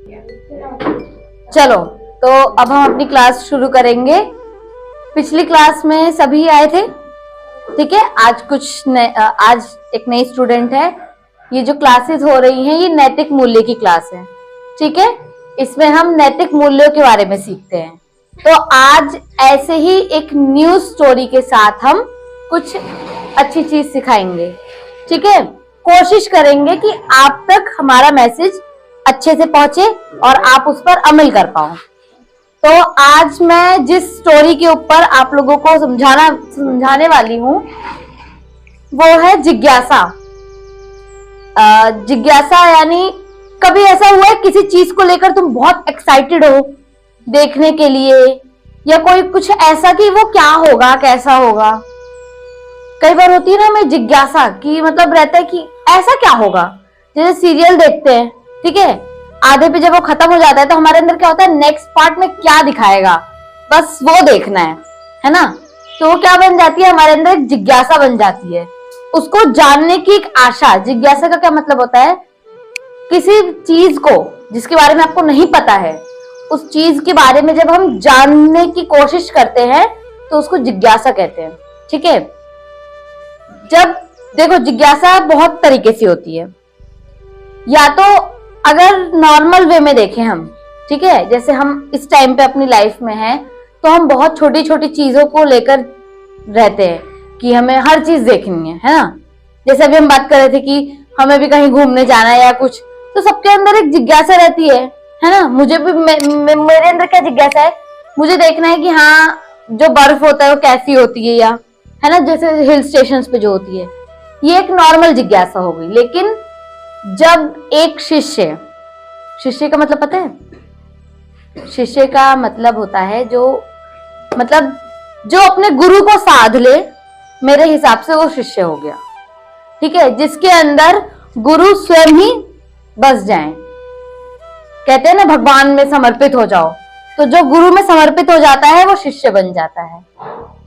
चलो, तो अब हम अपनी क्लास शुरू करेंगे। पिछली क्लास में सभी आए थे, ठीक है। आज एक नई स्टूडेंट है। ये जो क्लासेस हो रही हैं ये नैतिक मूल्य की क्लास है, ठीक है। इसमें हम नैतिक मूल्यों के बारे में सीखते हैं। तो आज ऐसे ही एक न्यू स्टोरी के साथ हम कुछ अच्छी चीज सिखाएंगे, ठीक है। कोशिश करेंगे कि आप तक हमारा मैसेज अच्छे से पहुंचे और आप उस पर अमल कर पाओ। तो आज मैं जिस स्टोरी के ऊपर आप लोगों को समझाने वाली हूँ वो है जिज्ञासा। जिज्ञासा यानी कभी ऐसा हुआ है किसी चीज को लेकर तुम बहुत एक्साइटेड हो देखने के लिए, या कोई कुछ ऐसा कि वो क्या होगा, कैसा होगा। कई बार होती है ना हमें जिज्ञासा कि मतलब रहता है कि ऐसा क्या होगा। जैसे सीरियल देखते हैं, ठीक है, आधे पे जब वो खत्म हो जाता है तो हमारे अंदर क्या होता है, नेक्स्ट पार्ट में क्या दिखाएगा, बस वो देखना है ना। तो वो क्या बन जाती है, हमारे अंदर एक जिज्ञासा बन जाती है, उसको जानने की एक आशा। जिज्ञासा का क्या मतलब होता है, किसी चीज को जिसके बारे में आपको नहीं पता है, उस चीज के बारे में जब हम जानने की कोशिश करते हैं तो उसको जिज्ञासा कहते हैं, ठीक है। जब देखो जिज्ञासा बहुत तरीके से होती है, या तो अगर नॉर्मल वे में देखें हम, ठीक है, जैसे हम इस टाइम पे अपनी लाइफ में हैं तो हम बहुत छोटी छोटी चीजों को लेकर रहते हैं कि हमें हर चीज देखनी है ना। जैसे अभी हम बात कर रहे थे कि हमें भी कहीं घूमने जाना है या कुछ, तो सबके अंदर एक जिज्ञासा रहती है ना। मुझे भी मेरे अंदर क्या जिज्ञासा है, मुझे देखना है कि हाँ जो बर्फ होता है वो कैसी होती है, या है ना, जैसे हिल स्टेशन पे जो होती है, ये एक नॉर्मल जिज्ञासा हो गई। लेकिन जब एक शिष्य का मतलब पता है, शिष्य का मतलब होता है जो अपने गुरु को साध ले, मेरे हिसाब से वो शिष्य हो गया, ठीक है। जिसके अंदर गुरु स्वयं ही बस जाए। कहते हैं ना भगवान में समर्पित हो जाओ, तो जो गुरु में समर्पित हो जाता है वो शिष्य बन जाता है,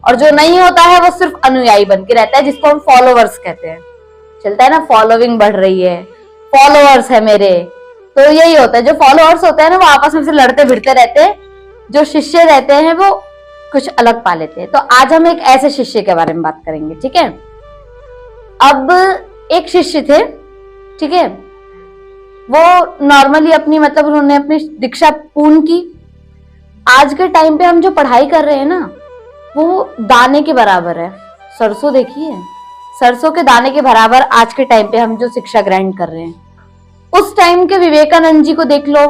और जो नहीं होता है वो सिर्फ अनुयायी बन के रहता है, जिसको हम फॉलोवर्स कहते हैं। चलता है ना, फॉलोइंग बढ़ रही है, फॉलोअर्स है मेरे, तो यही होता है। जो फॉलोअर्स होते हैं ना वो आपस में से लड़ते भिड़ते रहते हैं, जो शिष्य रहते हैं वो कुछ अलग पा लेते हैं। तो आज हम एक ऐसे शिष्य के बारे में बात करेंगे, ठीक है। अब एक शिष्य थे, ठीक है, वो नॉर्मली उन्होंने अपनी दीक्षा पूर्ण की। आज के टाइम पे हम जो पढ़ाई कर रहे हैं ना वो दाने के बराबर है। सरसों देखिए, सरसों के दाने के बराबर आज के टाइम पे हम जो शिक्षा ग्रहण कर रहे हैं। उस टाइम के विवेकानंद जी को देख लो,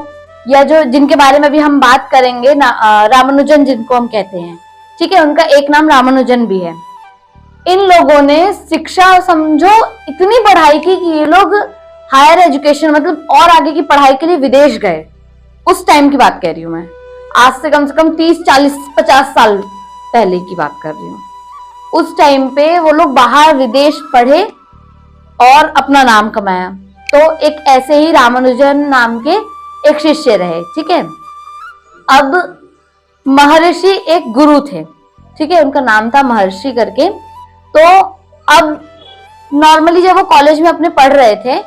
या जो जिनके बारे में अभी हम बात करेंगे ना, रामानुजन जिनको हम कहते हैं, ठीक है, उनका एक नाम रामानुजन भी है। इन लोगों ने शिक्षा समझो इतनी पढ़ाई की कि ये लोग हायर एजुकेशन और आगे की पढ़ाई के लिए विदेश गए। उस टाइम की बात कह रही हूँ मैं, आज से कम 30, 40, 50 साल पहले की बात कर रही हूँ। उस टाइम पे वो लोग बाहर विदेश पढ़े और अपना नाम कमाया। तो एक ऐसे ही रामानुजन नाम के एक शिष्य रहे, ठीक है। अब महर्षि एक गुरु थे, ठीक है, उनका नाम था महर्षि करके। तो अब नॉर्मली जब वो कॉलेज में अपने पढ़ रहे थे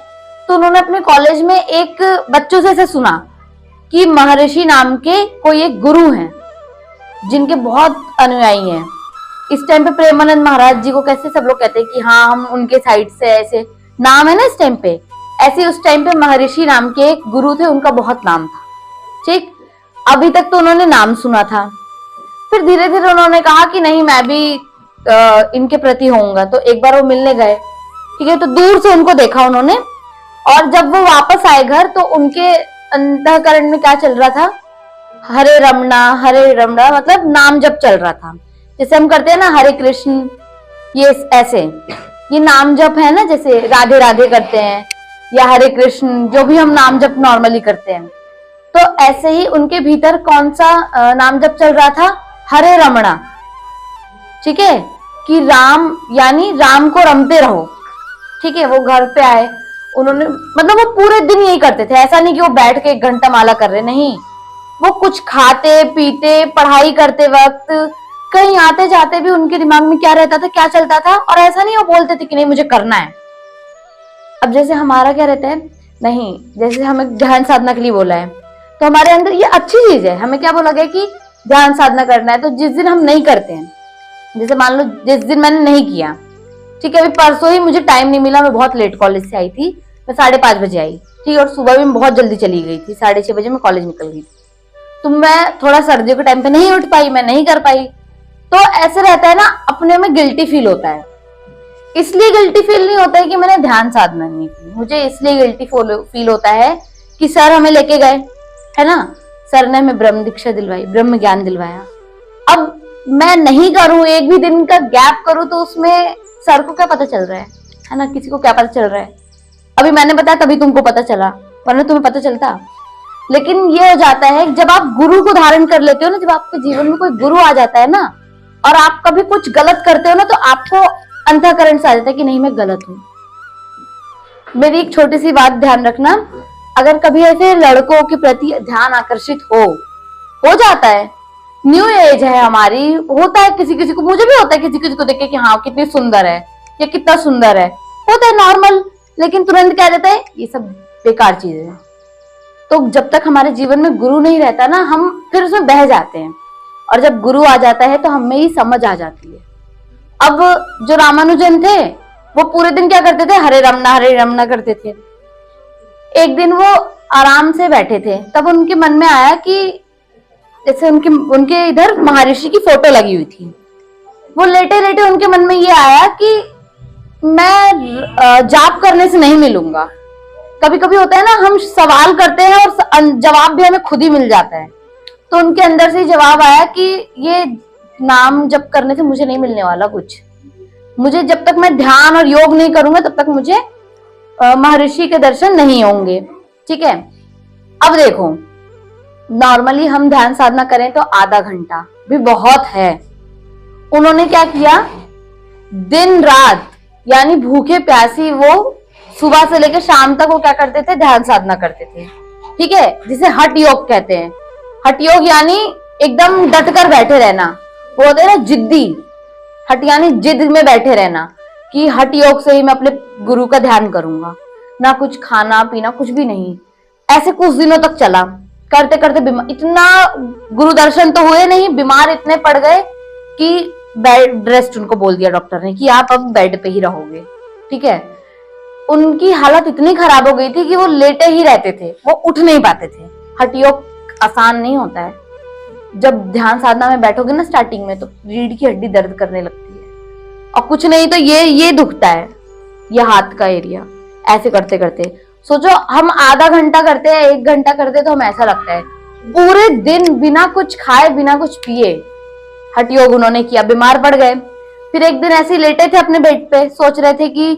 तो उन्होंने अपने कॉलेज में एक बच्चों से ऐसे सुना कि महर्षि नाम के कोई एक गुरु हैं जिनके बहुत अनुयायी हैं। इस टाइम पे प्रेमानंद महाराज जी को कैसे सब लोग कहते हैं कि हाँ हम उनके साइड से, ऐसे नाम है ना इस टाइम पे, ऐसे उस टाइम पे महर्षि नाम के एक गुरु थे, उनका बहुत नाम था, ठीक। अभी तक तो उन्होंने नाम सुना था, फिर धीरे धीरे उन्होंने कहा कि नहीं मैं भी इनके प्रति होऊंगा। तो एक बार वो मिलने गए, ठीक है, तो दूर से उनको देखा उन्होंने, और जब वो वापस आए घर तो उनके अंतःकरण में क्या चल रहा था, हरे रमणा मतलब नाम जप चल रहा था। जैसे हम करते हैं ना हरे कृष्ण, ये ऐसे ये नाम जप है ना, जैसे राधे राधे करते हैं या हरे कृष्ण, जो भी हम नाम जप नॉर्मली करते हैं। तो ऐसे ही उनके भीतर कौन सा नाम जप चल रहा था, हरे रमणा, ठीक है, कि राम यानी राम को रमते रहो, ठीक है। वो घर पे आए, उन्होंने वो पूरे दिन यही करते थे। ऐसा नहीं कि वो बैठ के 1 घंटा माला कर रहे, नहीं, वो कुछ खाते पीते, पढ़ाई करते वक्त, कहीं आते जाते भी उनके दिमाग में क्या रहता था, क्या चलता था। और ऐसा नहीं वो बोलते थे कि नहीं मुझे करना है। अब जैसे हमारा क्या रहता है, नहीं, जैसे हमें ध्यान साधना के लिए बोला है तो हमारे अंदर ये अच्छी चीज है। हमें क्या बोला गया कि ध्यान साधना करना है। तो जिस दिन हम नहीं करते हैं, जैसे मान लो जिस दिन मैंने नहीं किया, ठीक है, अभी परसों ही मुझे टाइम नहीं मिला, मैं बहुत लेट कॉलेज से आई थी, मैं 5:30 बजे आई, ठीक है, और सुबह भी मैं बहुत जल्दी चली गई थी, 6:30 बजे मैं कॉलेज निकल गई थी। तो मैं थोड़ा सर्दियों के टाइम पे नहीं उठ पाई, मैं नहीं कर पाई। तो ऐसे रहता है ना, अपने में गिल्टी फील होता है। इसलिए गिल्टी फील नहीं होता है कि मैंने ध्यान साधना नहीं की, मुझे इसलिए गिल्टी फील होता है कि सर हमें लेके गए, है ना, सर ने हमें ब्रह्म दीक्षा दिलवाई, ब्रह्म ज्ञान दिलवाया। अब मैं नहीं करूं, एक भी दिन का गैप करूं, तो उसमें सर को क्या पता चल रहा है ना, किसी को क्या पता चल रहा है। अभी मैंने बताया तभी तुमको पता चला, वरना तुम्हें पता चलता। लेकिन ये हो जाता है जब आप गुरु को धारण कर लेते हो ना, जब आपके जीवन में कोई गुरु आ जाता है ना, और आप कभी कुछ गलत करते हो ना, तो आपको अंतःकरण से आ जाता है कि नहीं मैं गलत हूं। मेरी एक छोटी सी बात ध्यान रखना, अगर कभी ऐसे लड़कों के प्रति ध्यान आकर्षित हो जाता है, न्यू एज है हमारी, होता है किसी किसी को, मुझे भी होता है किसी किसी को देख के कि हाँ कितनी सुंदर है या कितना सुंदर है, होता है नॉर्मल, लेकिन तुरंत क्या देता है, ये सब बेकार चीज है। तो जब तक हमारे जीवन में गुरु नहीं रहता ना, हम फिर उसमें बह जाते हैं, और जब गुरु आ जाता है तो हमें ही समझ आ जाती है। अब जो रामानुजन थे, वो पूरे दिन क्या करते थे, हरे रमना करते थे। एक दिन वो आराम से बैठे थे, तब उनके मन में आया कि जैसे उनके इधर महर्षि की फोटो लगी हुई थी, वो लेटे लेटे उनके मन में ये आया कि मैं जाप करने से नहीं मिलूंगा। कभी कभी होता है ना, हम सवाल करते हैं और जवाब भी हमें खुद ही मिल जाता है। तो उनके अंदर से जवाब आया कि ये नाम जप करने से मुझे नहीं मिलने वाला कुछ, मुझे जब तक मैं ध्यान और योग नहीं करूंगा तब तक मुझे महर्षि के दर्शन नहीं होंगे। ठीक है, अब देखो नॉर्मली हम ध्यान साधना करें तो आधा घंटा भी बहुत है। उन्होंने क्या किया, दिन रात यानी भूखे प्यासी वो सुबह से लेकर शाम तक वो क्या करते थे, ध्यान साधना करते थे। ठीक है, जिसे हठ योग कहते हैं। हठ योग यानी एकदम डटकर बैठे रहना, वो होते हैं ना जिद्दी। हठ यानी जिद में बैठे रहना कि हठ योग से ही मैं अपने गुरु का ध्यान करूंगा, ना कुछ खाना पीना कुछ भी नहीं। ऐसे कुछ दिनों तक चला, करते करते इतना गुरु दर्शन तो हुए नहीं, बीमार इतने पड़ गए कि बेड रेस्ट उनको बोल दिया डॉक्टर ने कि आप अब बेड पे ही रहोगे। ठीक है, उनकी हालत इतनी खराब हो गई थी कि वो लेटे ही रहते थे, वो उठ नहीं पाते थे। हठ योग आसान नहीं होता है। जब ध्यान साधना में बैठोगे ना स्टार्टिंग में, तो रीढ़ की हड्डी दर्द करने लगती है, और कुछ नहीं तो ये दुखता है, ये हाथ का एरिया। ऐसे करते करते सोचो, हम आधा घंटा करते हैं, 1 घंटा करते हैं, तो हम ऐसा लगता है पूरे दिन बिना कुछ खाए बिना कुछ पिए हठ योग उन्होंने किया, बीमार पड़ गए। फिर एक दिन ऐसे लेटे थे अपने बेड पे, सोच रहे थे कि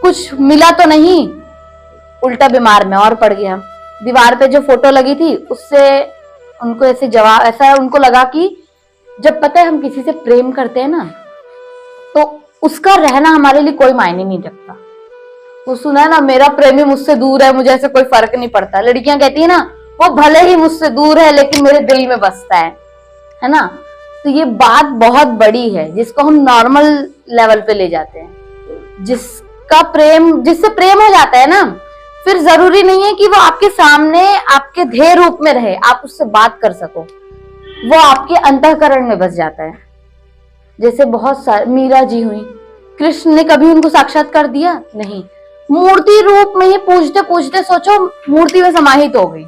कुछ मिला तो नहीं, उल्टा बीमार में और पड़ गया। दीवार पे जो फोटो लगी थी उससे उनको ऐसा उनको लगा कि जब पता है हम किसी से प्रेम करते हैं ना, तो उसका रहना हमारे लिए कोई मायने नहीं रखता। वो सुना है ना, मेरा प्रेमी मुझसे दूर है, मुझे ऐसे कोई फर्क नहीं पड़ता। लड़कियां कहती है ना, वो भले ही मुझसे दूर है लेकिन मेरे दिल में बसता है ना। तो ये बात बहुत बड़ी है जिसको हम नॉर्मल लेवल पे ले जाते हैं। जिससे प्रेम हो जाता है ना, फिर जरूरी नहीं है कि वो आपके सामने आपके ध्येय रूप में रहे, आप उससे बात कर सको, वो आपके अंतःकरण में बस जाता है। जैसे बहुत सारे मीरा जी हुई, कृष्ण ने कभी उनको साक्षात्कार दिया नहीं, मूर्ति रूप में ही पूछते पूछते सोचो मूर्ति में समाहित हो गई।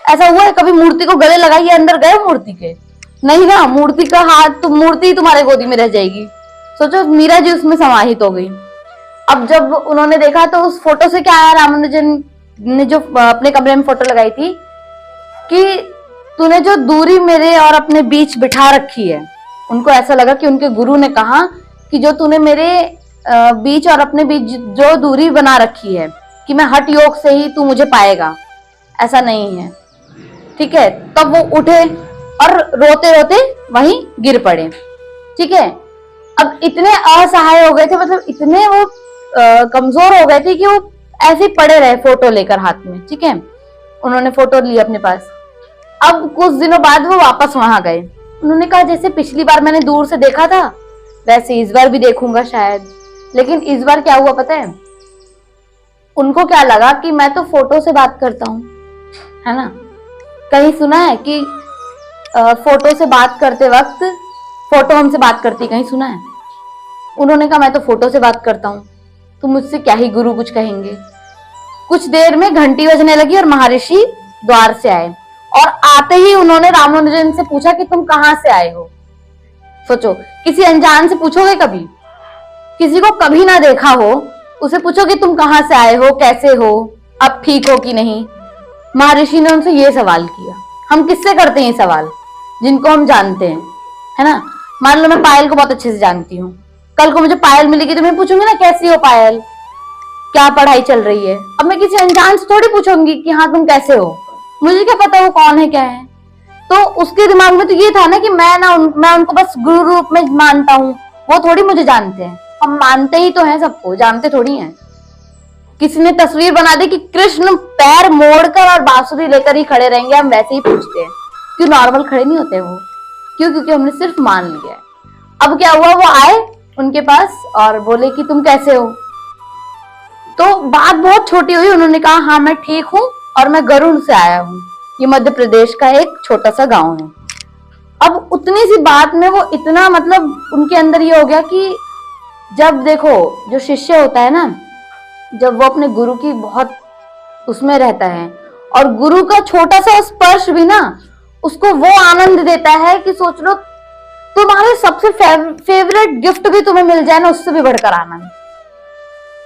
ऐसा हुआ है कभी मूर्ति को गले लगाइए, अंदर गए मूर्ति के? नहीं ना, मूर्ति का हाथ तो मूर्ति तुम्हारे गोदी में रह जाएगी। सोचो मीरा जी उसमें समाहित हो गई। अब जब उन्होंने देखा तो उस फोटो से क्या आया, रामानुजन ने जो अपने कमरे में फोटो लगाई थी कि तूने जो दूरी मेरे और अपने बीच बिठा रखी है। उनको ऐसा लगा कि उनके गुरु ने कहा कि जो तूने मेरे बीच और अपने बीच जो दूरी बना रखी है कि मैं हठ योग से ही तू मुझे पाएगा, ऐसा नहीं है। ठीक है, तब वो उठे और रोते रोते वहीं गिर पड़े। ठीक है, अब इतने असहाय हो गए थे, मतलब इतने वो कमजोर हो गए थे कि वो ऐसे ही पड़े रहे फोटो लेकर हाथ में। ठीक है, उन्होंने फोटो ली अपने पास। अब कुछ दिनों बाद वो वापस वहां गए। उन्होंने कहा जैसे पिछली बार मैंने दूर से देखा था वैसे इस बार भी देखूंगा शायद। लेकिन इस बार क्या हुआ पता है, उनको क्या लगा कि मैं तो फोटो से बात करता हूँ, है ना, कहीं सुना है कि फोटो से बात करते वक्त फोटो हमसे बात करती, कहीं सुना है? उन्होंने कहा मैं तो फोटो से बात करता हूँ, तो मुझसे क्या ही गुरु कुछ कहेंगे। कुछ देर में घंटी बजने लगी और महर्षि द्वार से आए, और आते ही उन्होंने रामानुजन से पूछा कि तुम कहाँ से आए हो। सोचो, किसी अनजान से पूछोगे कभी? किसी को कभी ना देखा हो उसे पूछोगे तुम कहाँ से आए हो, कैसे हो, अब ठीक हो कि नहीं। महर्षि ने उनसे ये सवाल किया। हम किससे करते हैं ये सवाल? जिनको हम जानते हैं, है ना। मान लो मैं पायल को बहुत अच्छे से जानती हूँ, कल को मुझे पायल मिलेगी तो मैं पूछूंगी ना कैसी हो पायल, क्या पढ़ाई चल रही है। अब मैं किसी अनजान से थोड़ी पूछूंगी कि हाँ तुम कैसे हो, मुझे क्या पता वो कौन है क्या है। तो उसके दिमाग में तो ये था ना कि मैं उनको बस गुरु रूप में मानता हूँ, वो थोड़ी मुझे जानते हैं। हम मानते ही तो हैं सबको, जानते थोड़ी हैं। किसी ने तस्वीर बना दी कि कृष्ण पैर मोड़कर और बांसुरी लेकर ही खड़े रहेंगे, हम वैसे ही पूछते हैं। क्यों नॉर्मल खड़े नहीं होते वो? क्यों? क्योंकि हमने सिर्फ मान लिया है। अब क्या हुआ, वो आए उनके पास और बोले कि तुम कैसे हो। तो बात बहुत छोटी हुई, उन्होंने कहा हाँ मैं ठीक हूँ और मैं गरुड़ से आया हूँ, ये मध्य प्रदेश का एक छोटा सा गांव है। अब उतनी सी बात में वो इतना मतलब उनके अंदर ये हो गया कि जब देखो जो शिष्य होता है ना, जब वो अपने गुरु की बहुत उसमें रहता है और गुरु का छोटा सा स्पर्श भी ना उसको वो आनंद देता है कि सोच लो तुम्हारे सबसे फेवरेट गिफ्ट भी तुम्हें मिल जाए ना, उससे भी बढ़कर आनंद।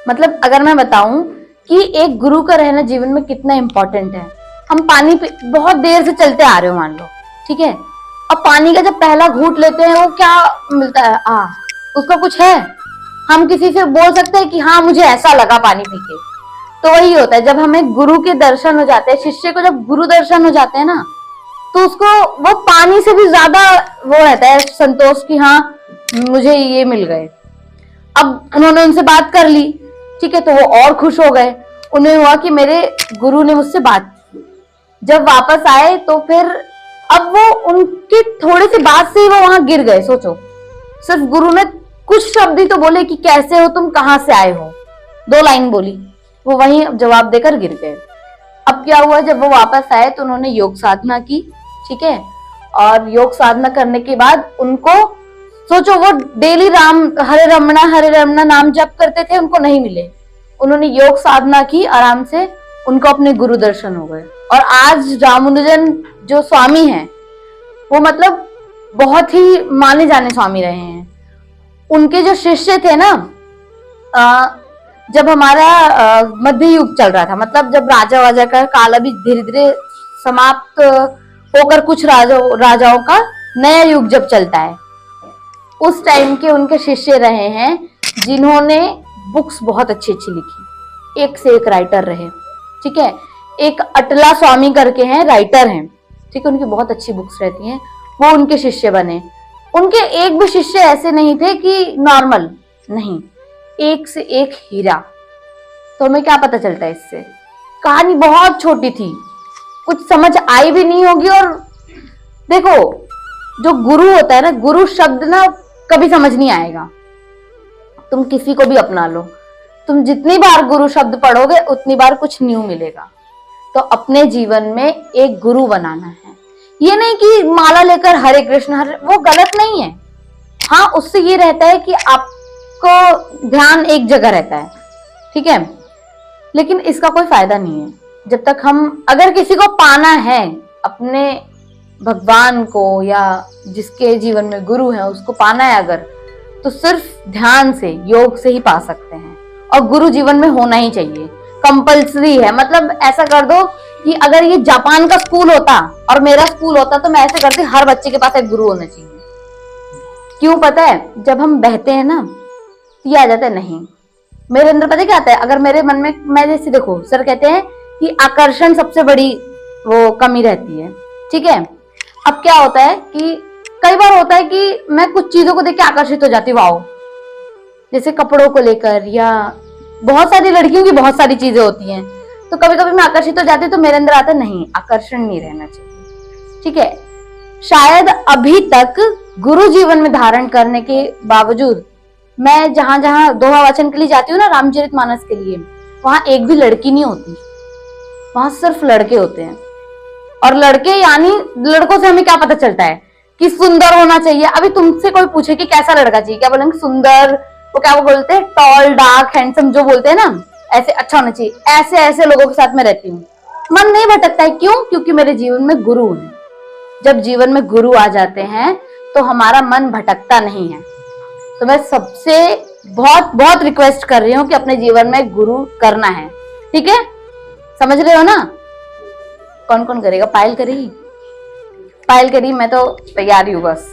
मतलब अगर मैं बताऊं कि एक गुरु का रहना जीवन में कितना इंपॉर्टेंट है। हम पानी बहुत देर से चलते आ रहे हो मान लो, ठीक है, अब पानी का जब पहला घूंट लेते हैं वो क्या मिलता है, उसका कुछ है। हम किसी से बोल सकते हैं कि हाँ मुझे ऐसा लगा पानी पी के। तो वही होता है जब हमें गुरु के दर्शन हो जाते हैं, शिष्य को जब गुरु दर्शन हो जाते हैं ना, तो उसको वो पानी से भी ज्यादा वो रहता है संतोष कि हाँ मुझे ये मिल गए। अब उन्होंने उनसे बात कर ली, ठीक है, तो वो और खुश हो गए। उन्हें हुआ कि मेरे गुरु ने मुझसे बात की। जब वापस आए तो फिर अब वो उनकी थोड़ी सी बात से ही वो वहां गिर गए। सोचो, सिर्फ गुरु ने कुछ शब्द ही तो बोले कि कैसे हो तुम, कहां से आए हो, 2 लाइन बोली, वो वहीं जवाब देकर गिर गए। अब क्या हुआ, जब वो वापस आए तो उन्होंने योग साधना की, ठीक है, और योग साधना करने के बाद उनको सोचो वो डेली हरे रमना नाम जप करते थे, उनको नहीं मिले। उन्होंने योग साधना की आराम से, उनको अपने गुरु दर्शन हो गए। और आज रामानुजन जो स्वामी हैं वो मतलब बहुत ही माने जाने स्वामी रहे हैं। उनके जो शिष्य थे ना, जब हमारा मध्य युग चल रहा था, मतलब जब राजा का काल अभी धीरे धीरे समाप्त होकर कुछ राजाओं का नया युग जब चलता है, उस टाइम के उनके शिष्य रहे हैं जिन्होंने बुक्स बहुत अच्छी अच्छी लिखी, एक से एक राइटर रहे, ठीक है। एक अटला स्वामी करके हैं, राइटर हैं, ठीक है, उनकी बहुत अच्छी बुक्स रहती हैं, वो उनके शिष्य बने। उनके एक भी शिष्य ऐसे नहीं थे कि नॉर्मल, नहीं, एक से एक हीरा। तो हमें क्या पता चलता है इससे? कहानी बहुत छोटी थी, कुछ समझ आई भी नहीं होगी। और देखो जो गुरु होता है ना, गुरु शब्द ना कभी समझ नहीं आएगा। तुम किसी को भी अपना लो, तुम जितनी बार गुरु शब्द पढ़ोगे उतनी बार कुछ न्यू मिलेगा। तो अपने जीवन में एक गुरु बनाना है। ये नहीं कि माला लेकर हरे कृष्ण हरे, वो गलत नहीं है। हाँ, उससे ये रहता है कि आपको ध्यान एक जगह रहता है, ठीक है, लेकिन इसका कोई फायदा नहीं है जब तक हम, अगर किसी को पाना है अपने भगवान को या जिसके जीवन में गुरु है उसको पाना है अगर, तो सिर्फ ध्यान से, योग से ही पा सकते हैं। और गुरु जीवन में होना ही चाहिए, कंपल्सरी है। मतलब ऐसा कर दो कि अगर ये जापान का स्कूल होता और मेरा स्कूल होता तो मैं ऐसे करती, हर बच्चे के पास एक गुरु होना चाहिए। क्यों पता है? जब हम बहते हैं ना तो ये आ जाता है, नहीं मेरे अंदर पता क्या आता है, अगर मेरे मन में, मैं जैसे देखो सर कहते हैं कि आकर्षण सबसे बड़ी वो कमी रहती है, ठीक है। अब क्या होता है कि कई बार होता है कि मैं कुछ चीजों को देख के आकर्षित हो जाती हूँ, वाओ, जैसे कपड़ों को लेकर, या बहुत सारी लड़कियों की बहुत सारी चीजें होती हैं, तो कभी कभी मैं आकर्षित हो जाती हूँ। तो मेरे अंदर आता नहीं, आकर्षण नहीं रहना चाहिए, ठीक है। शायद अभी तक गुरु जीवन में धारण करने के बावजूद मैं जहां जहां दोहा वाचन के लिए जाती हूँ ना, रामचरितमानस के लिए, वहां एक भी लड़की नहीं होती, वहां सिर्फ लड़के होते हैं। और लड़के यानी लड़कों से हमें क्या पता चलता है कि सुंदर होना चाहिए। अभी तुमसे कोई पूछे कि कैसा लड़का चाहिए, क्या बोलेंगे सुंदर, वो क्या वो बोलते हैं टॉल डार्क हैंडसम जो बोलते हैं ना, ऐसे अच्छा होना चाहिए। ऐसे ऐसे लोगों के साथ मैं रहती हूँ, मन नहीं भटकता है। क्यों? क्योंकि मेरे जीवन में गुरु है। जब जीवन में गुरु आ जाते हैं तो हमारा मन भटकता नहीं है। तो मैं सबसे बहुत बहुत रिक्वेस्ट कर रही हूँ कि अपने जीवन में गुरु करना है, ठीक है? समझ रहे हो ना? कौन कौन करेगा? पायल करेगी? पायल करी, मैं तो तैयार हूँ बस।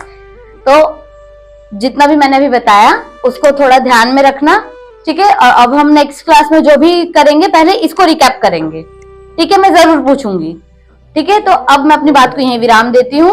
तो जितना भी मैंने अभी बताया उसको थोड़ा ध्यान में रखना, ठीक है? और अब हम नेक्स्ट क्लास में जो भी करेंगे पहले इसको रिकैप करेंगे, ठीक है? मैं जरूर पूछूंगी, ठीक है? तो अब मैं अपनी बात को यहीं विराम देती हूँ।